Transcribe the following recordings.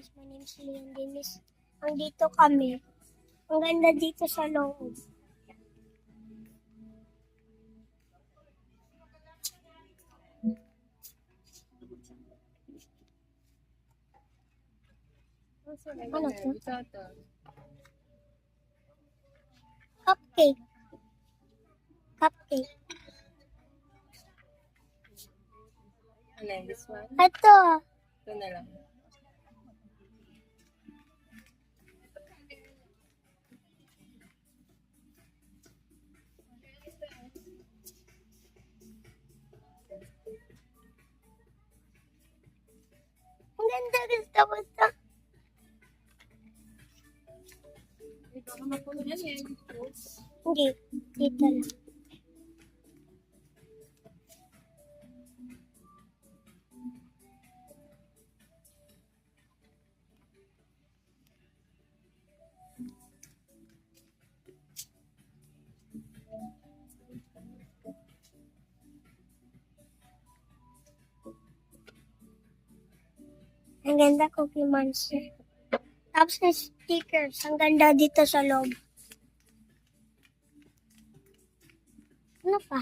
My name is Leon Dennis. Andito kami. Ang ganda dito sa loob. Ano to? Cupcake. Cupcake. Ano, this one? Ito. Ito na lang. Ang ganda gusto ko ito. Ito ka mapuno yan eh. Hindi. Dito lang. Ang ganda Cookie Monster. Tapos may stickers. Ang ganda dito sa loob. Ano pa?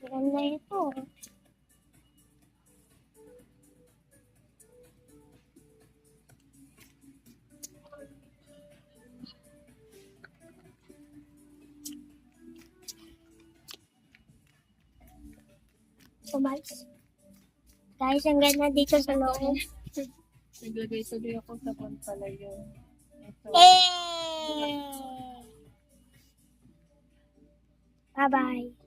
Ang ganda ito. So guys, ang ganda dito sa loob. Naglagay tuloy ako sa pampalayo. Ito. Hey! Bye-bye.